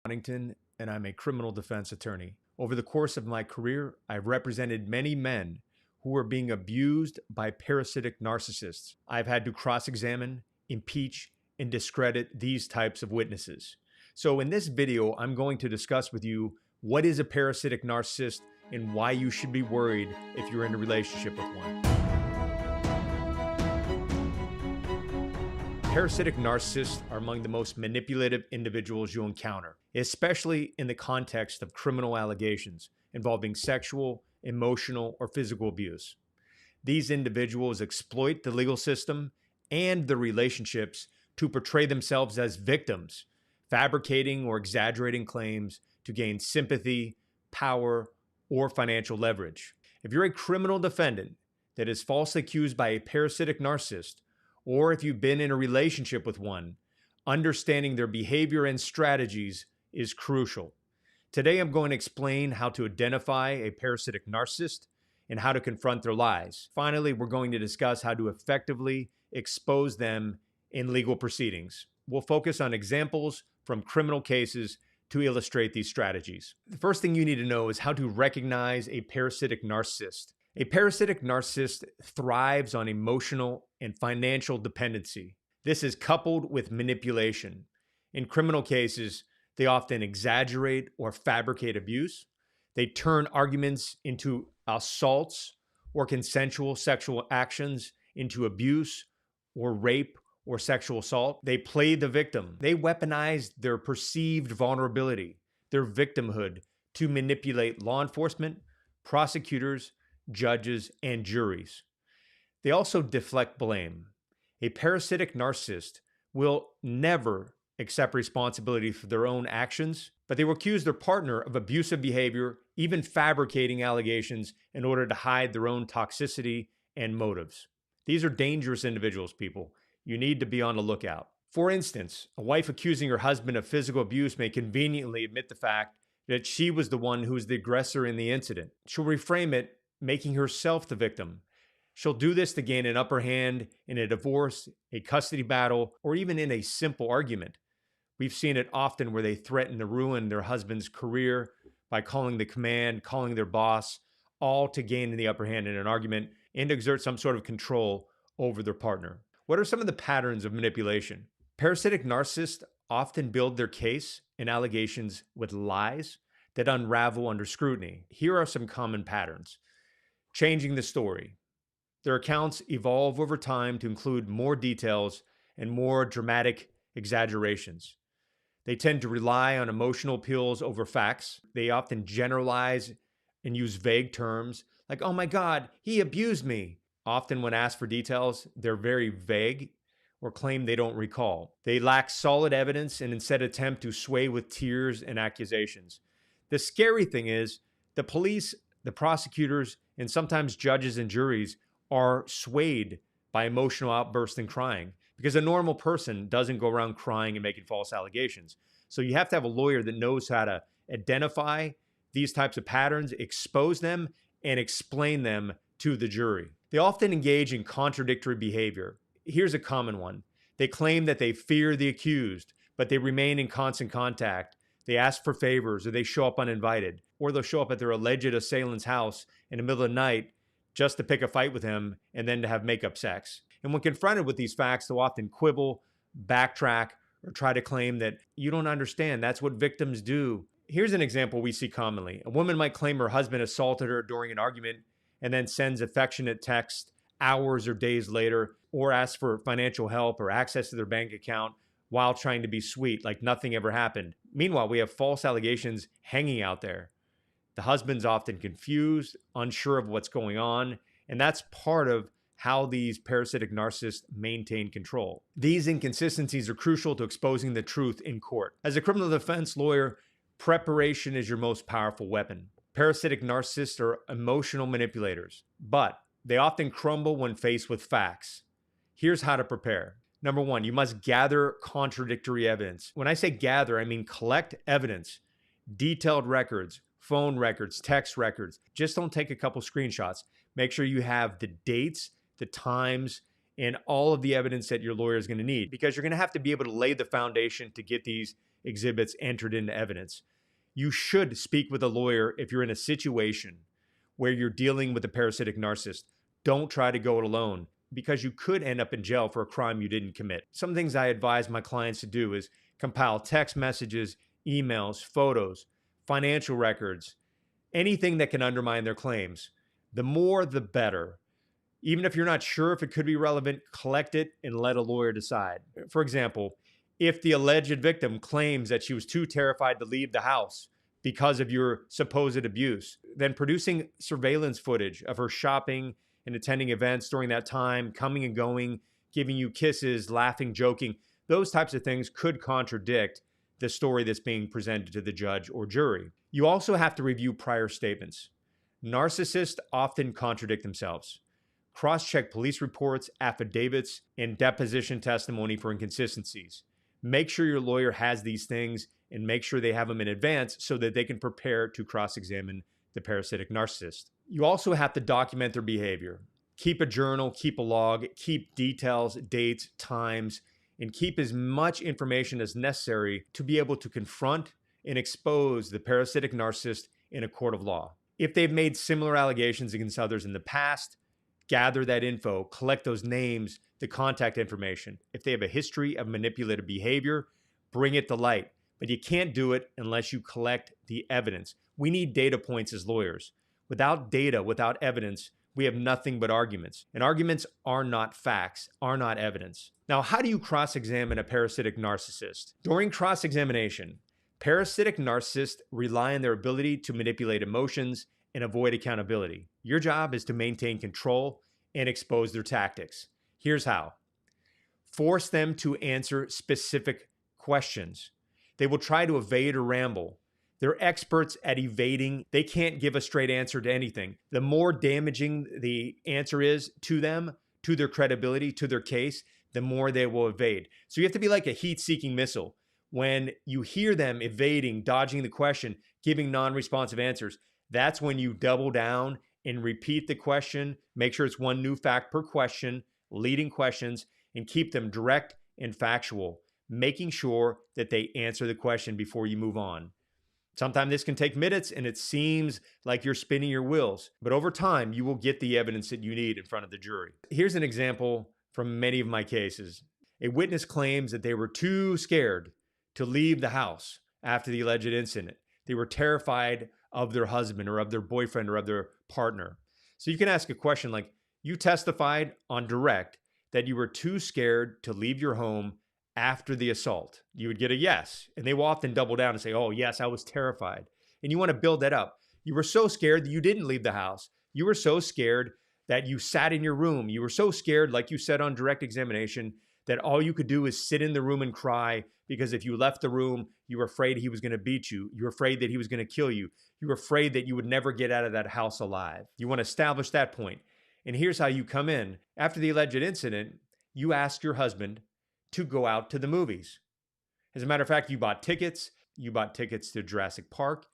Waddington, and I'm a criminal defense attorney. Over the course of my career, I've represented many men who were being abused by parasitic narcissists. I've had to cross-examine, impeach, and discredit these types of witnesses. So in this video, I'm going to discuss with you what is a parasitic narcissist and why you should be worried if you're in a relationship with one. Parasitic narcissists are among the most manipulative individuals you'll encounter, especially in the context of criminal allegations involving sexual, emotional, or physical abuse. These individuals exploit the legal system and the relationships to portray themselves as victims, fabricating or exaggerating claims to gain sympathy, power, or financial leverage. If you're a criminal defendant that is falsely accused by a parasitic narcissist, or if you've been in a relationship with one, understanding their behavior and strategies is crucial. Today, I'm going to explain how to identify a parasitic narcissist and how to confront their lies. Finally, we're going to discuss how to effectively expose them in legal proceedings. We'll focus on examples from criminal cases to illustrate these strategies. The first thing you need to know is how to recognize a parasitic narcissist. A parasitic narcissist thrives on emotional and financial dependency. This is coupled with manipulation. In criminal cases, they often exaggerate or fabricate abuse. They turn arguments into assaults or consensual sexual actions into abuse or rape or sexual assault. They play the victim. They weaponize their perceived vulnerability, their victimhood, to manipulate law enforcement, prosecutors, judges, and juries. They also deflect blame. A parasitic narcissist will never accept responsibility for their own actions, but they will accuse their partner of abusive behavior, even fabricating allegations in order to hide their own toxicity and motives. These are dangerous individuals, people. You need to be on the lookout. For instance, a wife accusing her husband of physical abuse may conveniently admit the fact that she was the one who was the aggressor in the incident. She'll reframe it, making herself the victim. She'll do this to gain an upper hand in a divorce, a custody battle, or even in a simple argument. We've seen it often where they threaten to ruin their husband's career by calling the command, calling their boss, all to gain the upper hand in an argument and exert some sort of control over their partner. What are some of the patterns of manipulation? Parasitic narcissists often build their case and allegations with lies that unravel under scrutiny. Here are some common patterns. Changing the story. Their accounts evolve over time to include more details and more dramatic exaggerations. They tend to rely on emotional appeals over facts. They often generalize and use vague terms like, "Oh my God, he abused me." Often when asked for details, they're very vague or claim they don't recall. They lack solid evidence and instead attempt to sway with tears and accusations. The scary thing is the police, the prosecutors, and sometimes judges and juries are swayed by emotional outbursts and crying because a normal person doesn't go around crying and making false allegations. So you have to have a lawyer that knows how to identify these types of patterns, expose them, and explain them to the jury. They often engage in contradictory behavior. Here's a common one. They claim that they fear the accused, but they remain in constant contact. They ask for favors or they show up uninvited, or they'll show up at their alleged assailant's house in the middle of the night just to pick a fight with him and then to have makeup sex. And when confronted with these facts, they'll often quibble, backtrack, or try to claim that you don't understand. That's what victims do. Here's an example we see commonly. A woman might claim her husband assaulted her during an argument and then sends affectionate text hours or days later, or asks for financial help or access to their bank account while trying to be sweet, like nothing ever happened. Meanwhile, we have false allegations hanging out there. The husband's often confused, unsure of what's going on, and that's part of how these parasitic narcissists maintain control. These inconsistencies are crucial to exposing the truth in court. As a criminal defense lawyer, preparation is your most powerful weapon. Parasitic narcissists are emotional manipulators, but they often crumble when faced with facts. Here's how to prepare. Number one, you must gather contradictory evidence. When I say gather, I mean collect evidence, detailed records, phone records, text records. Just don't take a couple screenshots. Make sure you have the dates, the times, and all of the evidence that your lawyer is going to need, because you're going to have to be able to lay the foundation to get these exhibits entered into evidence. You should speak with a lawyer if you're in a situation where you're dealing with a parasitic narcissist. Don't try to go it alone because you could end up in jail for a crime you didn't commit. Some things I advise my clients to do is compile text messages, emails, photos, financial records, anything that can undermine their claims. The more, the better. Even if you're not sure if it could be relevant, collect it and let a lawyer decide. For example, if the alleged victim claims that she was too terrified to leave the house because of your supposed abuse, then producing surveillance footage of her shopping and attending events during that time, coming and going, giving you kisses, laughing, joking, those types of things could contradict the story that's being presented to the judge or jury. You also have to review prior statements. Narcissists often contradict themselves. Cross-check police reports, affidavits, and deposition testimony for inconsistencies. Make sure your lawyer has these things and make sure they have them in advance so that they can prepare to cross-examine the parasitic narcissist. You also have to document their behavior. Keep a journal, keep a log, keep details, dates, times, and keep as much information as necessary to be able to confront and expose the parasitic narcissist in a court of law. If they've made similar allegations against others in the past, gather that info, collect those names, the contact information. If they have a history of manipulative behavior, bring it to light. But you can't do it unless you collect the evidence. We need data points as lawyers. Without data, without evidence, we have nothing but arguments. And arguments are not facts, are not evidence. Now, how do you cross-examine a parasitic narcissist? During cross-examination, parasitic narcissists rely on their ability to manipulate emotions and avoid accountability. Your job is to maintain control and expose their tactics. Here's how. Force them to answer specific questions. They will try to evade or ramble. They're experts at evading. They can't give a straight answer to anything. The more damaging the answer is to them, to their credibility, to their case, the more they will evade. So you have to be like a heat-seeking missile. When you hear them evading, dodging the question, giving non-responsive answers, that's when you double down and repeat the question. Make sure it's one new fact per question, leading questions, and keep them direct and factual, making sure that they answer the question before you move on. Sometimes this can take minutes and it seems like you're spinning your wheels, but over time you will get the evidence that you need in front of the jury. Here's an example from many of my cases. A witness claims that they were too scared to leave the house after the alleged incident. They were terrified of their husband or of their boyfriend or of their partner. So you can ask a question like, you testified on direct that you were too scared to leave your home after the assault. You would get a yes. And they will often double down and say, oh, yes, I was terrified. And you want to build that up. You were so scared that you didn't leave the house. You were so scared that you sat in your room. You were so scared, like you said on direct examination, that all you could do is sit in the room and cry because if you left the room, you were afraid he was going to beat you. You were afraid that he was going to kill you. You were afraid that you would never get out of that house alive. You want to establish that point. And here's how you come in. After the alleged incident, you ask your husband to go out to the movies. As a matter of fact, you bought tickets. You bought tickets to Jurassic Park.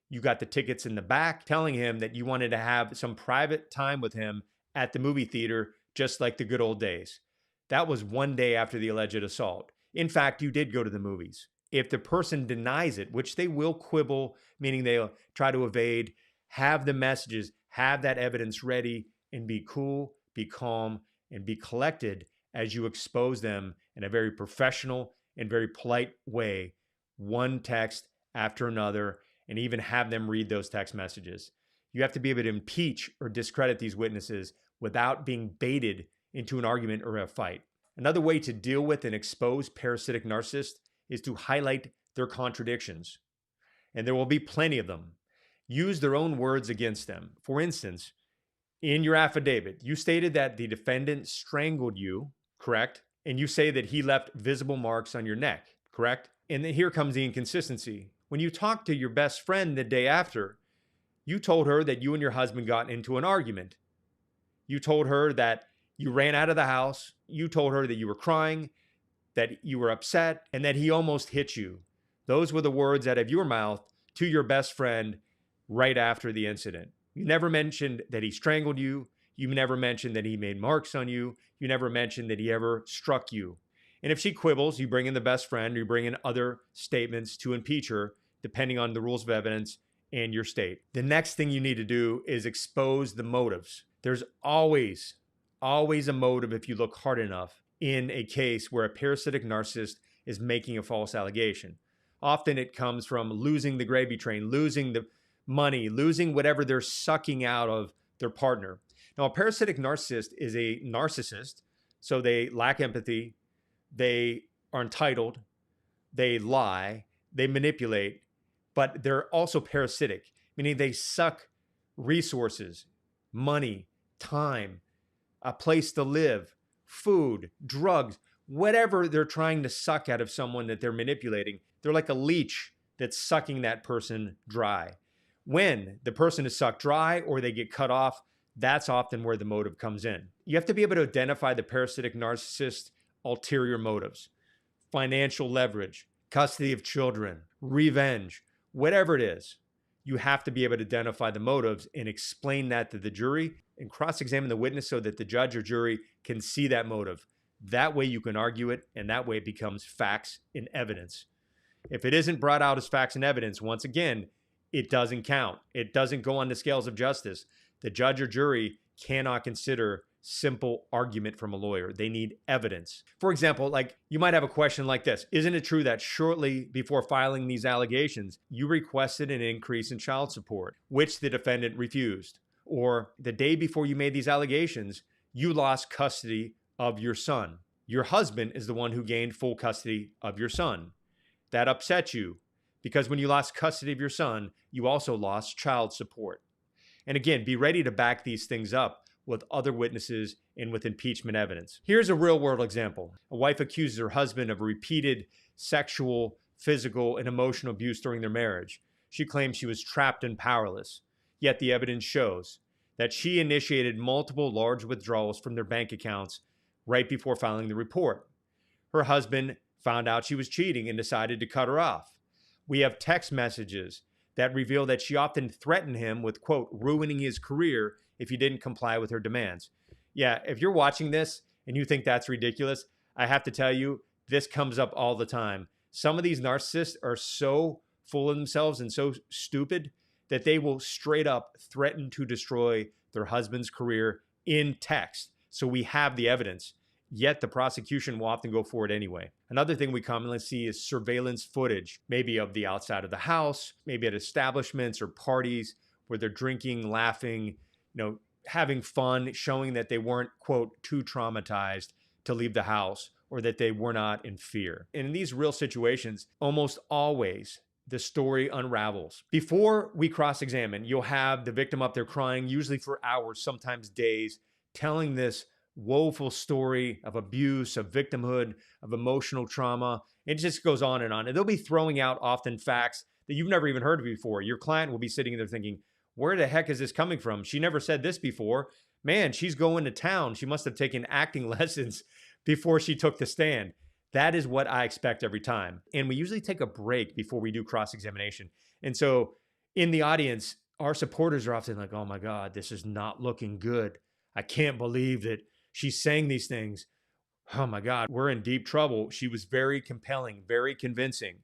You got the tickets in the back, telling him that you wanted to have some private time with him at the movie theater, just like the good old days. That was one day after the alleged assault. In fact, you did go to the movies. If the person denies it, which they will quibble, meaning they'll try to evade, have the messages, have that evidence ready, and be cool, be calm, and be collected as you expose them in a very professional and very polite way, one text after another, and even have them read those text messages. You have to be able to impeach or discredit these witnesses without being baited into an argument or a fight. Another way to deal with and expose parasitic narcissists is to highlight their contradictions. And there will be plenty of them. Use their own words against them. For instance, in your affidavit, you stated that the defendant strangled you, correct? And you say that he left visible marks on your neck, correct? And then here comes the inconsistency. When you talked to your best friend the day after, you told her that you and your husband got into an argument. You told her that you ran out of the house. You told her that you were crying, that you were upset, and that he almost hit you. Those were the words out of your mouth to your best friend right after the incident. You never mentioned that he strangled you. You never mentioned that he made marks on you. You never mentioned that he ever struck you. And if she quibbles, you bring in the best friend, or you bring in other statements to impeach her, depending on the rules of evidence and your state. The next thing you need to do is expose the motives. There's always a motive if you look hard enough in a case where a parasitic narcissist is making a false allegation. Often it comes from losing the gravy train, losing the money, losing whatever they're sucking out of their partner. Now, a parasitic narcissist is a narcissist, so they lack empathy, they are entitled, they lie, they manipulate, but they're also parasitic, meaning they suck resources, money, time, a place to live, food, drugs, whatever they're trying to suck out of someone that they're manipulating. They're like a leech that's sucking that person dry. When the person is sucked dry or they get cut off, that's often where the motive comes in. You have to be able to identify the parasitic narcissist's ulterior motives: financial leverage, custody of children, revenge, whatever it is. You have to be able to identify the motives and explain that to the jury and cross-examine the witness so that the judge or jury can see that motive. That way you can argue it, and that way it becomes facts and evidence. If it isn't brought out as facts and evidence, once again, it doesn't count. It doesn't go on the scales of justice. The judge or jury cannot consider simple argument from a lawyer. They need evidence. For example, like you might have a question like this: isn't it true that shortly before filing these allegations, you requested an increase in child support, which the defendant refused? Or the day before you made these allegations, you lost custody of your son. Your husband is the one who gained full custody of your son. That upset you because when you lost custody of your son, you also lost child support. And again, be ready to back these things up with other witnesses and with impeachment evidence. Here's a real world example. A wife accuses her husband of repeated sexual, physical, and emotional abuse during their marriage. She claims she was trapped and powerless. Yet the evidence shows that she initiated multiple large withdrawals from their bank accounts right before filing the report. Her husband found out she was cheating and decided to cut her off. We have text messages that reveal that she often threatened him with, quote, ruining his career if he didn't comply with her demands. Yeah, if you're watching this and you think that's ridiculous, I have to tell you, this comes up all the time. Some of these narcissists are so full of themselves and so stupid that they will straight up threaten to destroy their husband's career in text. So we have the evidence, yet the prosecution will often go for it anyway. Another thing we commonly see is surveillance footage, maybe of the outside of the house, maybe at establishments or parties where they're drinking, laughing, having fun, showing that they weren't, quote, too traumatized to leave the house or that they were not in fear. And in these real situations, almost always the story unravels. Before we cross-examine, you'll have the victim up there crying, usually for hours, sometimes days, telling this woeful story of abuse, of victimhood, of emotional trauma. It just goes on. And they'll be throwing out often facts that you've never even heard of before. Your client will be sitting there thinking, where the heck is this coming from? She never said this before. Man, she's going to town. She must have taken acting lessons before she took the stand. That is what I expect every time. And we usually take a break before we do cross-examination. And so in the audience, our supporters are often like, oh my God, this is not looking good. I can't believe that she's saying these things. Oh my God, we're in deep trouble. She was very compelling, very convincing.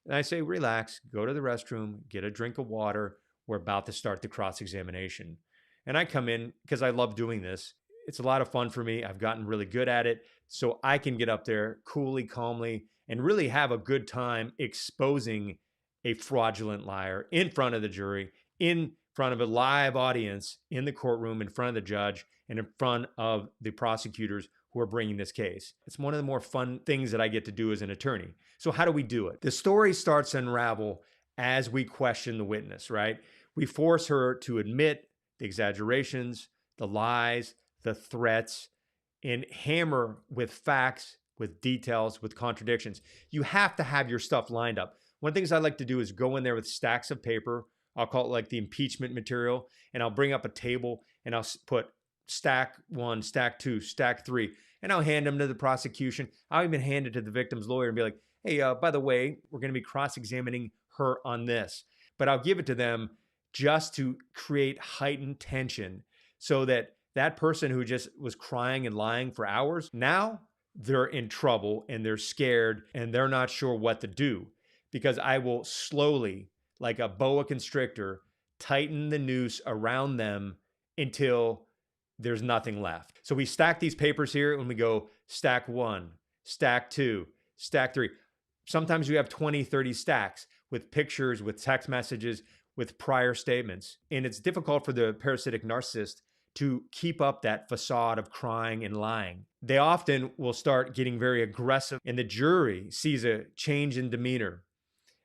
And I say, relax, go to the restroom, get a drink of water. We're about to start the cross-examination. And I come in because I love doing this. It's a lot of fun for me. I've gotten really good at it. So I can get up there coolly, calmly, and really have a good time exposing a fraudulent liar in front of the jury, in front of a live audience, in the courtroom, in front of the judge, and in front of the prosecutors who are bringing this case. It's one of the more fun things that I get to do as an attorney. So how do we do it? The story starts to unravel as we question the witness, right? We force her to admit the exaggerations, the lies, the threats, and hammer with facts, with details, with contradictions. You have to have your stuff lined up. One of the things I like to do is go in there with stacks of paper. I'll call it like the impeachment material, and I'll bring up a table and I'll put stack 1, stack 2, stack 3, and I'll hand them to the prosecution. I'll even hand it to the victim's lawyer and be like, hey, by the way, we're going to be cross-examining her on this. But I'll give it to them just to create heightened tension so that that person who just was crying and lying for hours, now they're in trouble and they're scared and they're not sure what to do, because I will slowly, like a boa constrictor, tighten the noose around them until there's nothing left. So we stack these papers here and we go stack 1, stack 2, stack 3. Sometimes we have 20, 30 stacks with pictures, with text messages, with prior statements. And it's difficult for the parasitic narcissist to keep up that facade of crying and lying. They often will start getting very aggressive, and the jury sees a change in demeanor.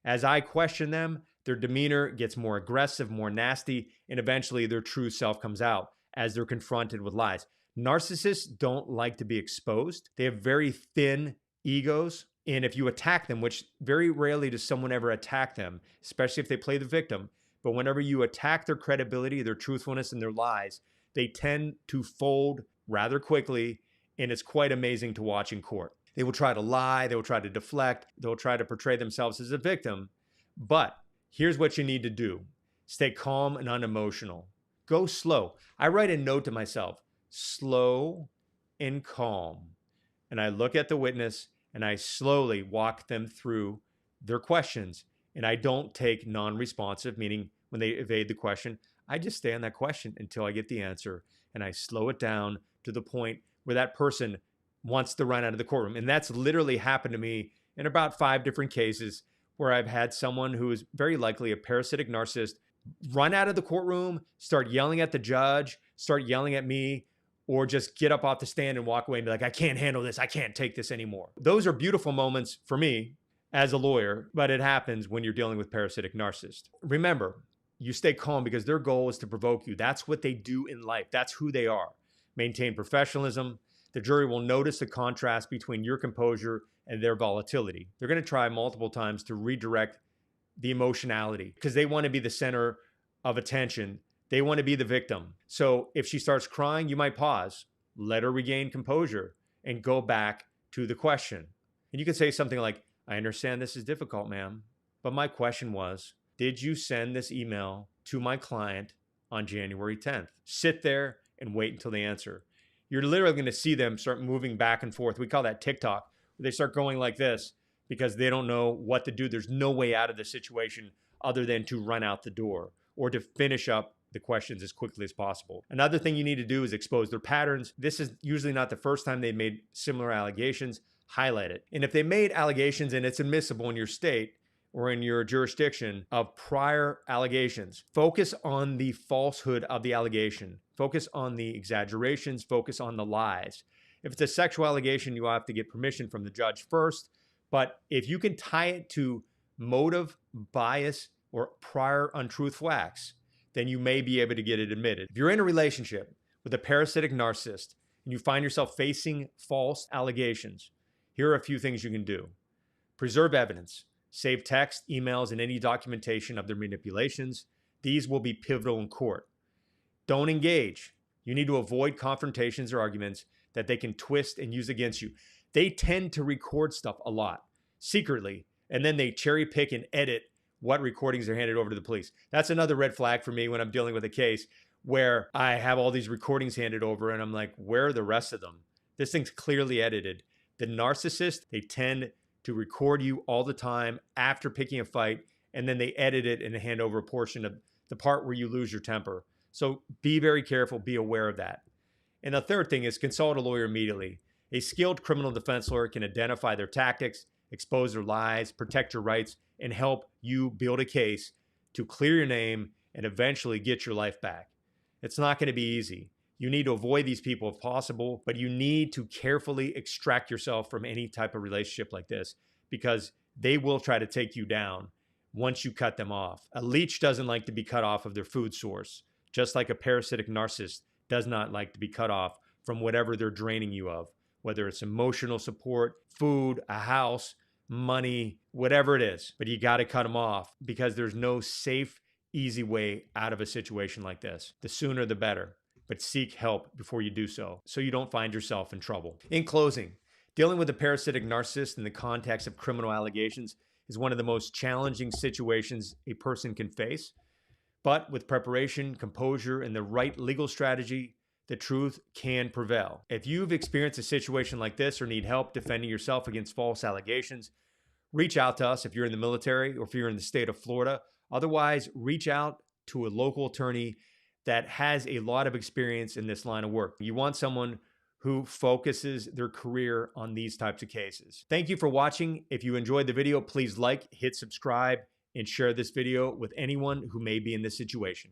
As I question them, their demeanor gets more aggressive, more nasty, and eventually their true self comes out as they're confronted with lies. Narcissists don't like to be exposed. They have very thin egos. And if you attack them, which very rarely does someone ever attack them, especially if they play the victim, but whenever you attack their credibility, their truthfulness, and their lies, they tend to fold rather quickly, and it's quite amazing to watch in court. They will try to lie, they will try to deflect, they'll try to portray themselves as a victim. But here's what you need to do. Stay calm and unemotional. Go slow. I write a note to myself, slow and calm. And I look at the witness and I slowly walk them through their questions. And I don't take non-responsive, meaning when they evade the question, I just stay on that question until I get the answer. And I slow it down to the point where that person wants to run out of the courtroom. And that's literally happened to me in about 5 different cases where I've had someone who is very likely a parasitic narcissist run out of the courtroom, start yelling at the judge, start yelling at me, or just get up off the stand and walk away and be like, I can't handle this. I can't take this anymore. Those are beautiful moments for me as a lawyer, but it happens when you're dealing with parasitic narcissists. Remember, you stay calm because their goal is to provoke you. That's what they do in life. That's who they are. Maintain professionalism. The jury will notice the contrast between your composure and their volatility. They're going to try multiple times to redirect the emotionality because they want to be the center of attention. They want to be the victim. So if she starts crying, you might pause, let her regain composure, and go back to the question. And you could say something like, I understand this is difficult, ma'am, but my question was, did you send this email to my client on January 10th? Sit there and wait until they answer. You're literally going to see them start moving back and forth. We call that TikTok. They start going like this because they don't know what to do. There's no way out of the situation other than to run out the door or to finish up the questions as quickly as possible. Another thing you need to do is expose their patterns. This is usually not the first time they've made similar allegations. Highlight it. And if they made allegations and it's admissible in your state or in your jurisdiction of prior allegations, focus on the falsehood of the allegation. Focus on the exaggerations. Focus on the lies. If it's a sexual allegation, you have to get permission from the judge first. But if you can tie it to motive, bias, or prior untruthful acts, then you may be able to get it admitted. If you're in a relationship with a parasitic narcissist and you find yourself facing false allegations, here are a few things you can do. Preserve evidence. Save text, emails, and any documentation of their manipulations. These will be pivotal in court. Don't engage. You need to avoid confrontations or arguments that they can twist and use against you. They tend to record stuff a lot, secretly, and then they cherry pick and edit what recordings are handed over to the police. That's another red flag for me when I'm dealing with a case where I have all these recordings handed over and I'm like, where are the rest of them? This thing's clearly edited. The narcissist, they tend to record you all the time after picking a fight, and then they edit it and hand over a portion of the part where you lose your temper. So be very careful, be aware of that. And the third thing is consult a lawyer immediately. A skilled criminal defense lawyer can identify their tactics, expose their lies, protect your rights, and help you build a case to clear your name and eventually get your life back. It's not going to be easy. You need to avoid these people if possible, but you need to carefully extract yourself from any type of relationship like this because they will try to take you down once you cut them off. A leech doesn't like to be cut off of their food source, just like a parasitic narcissist does not like to be cut off from whatever they're draining you of, whether it's emotional support, food, a house, money, whatever it is. But you got to cut them off because there's no safe, easy way out of a situation like this. The sooner the better. But seek help before you do so you don't find yourself in trouble. In closing, dealing with a parasitic narcissist in the context of criminal allegations is one of the most challenging situations a person can face. But with preparation, composure, and the right legal strategy, the truth can prevail. If you've experienced a situation like this or need help defending yourself against false allegations, reach out to us if you're in the military or if you're in the state of Florida. Otherwise, reach out to a local attorney that has a lot of experience in this line of work. You want someone who focuses their career on these types of cases. Thank you for watching. If you enjoyed the video, please like, hit subscribe, and share this video with anyone who may be in this situation.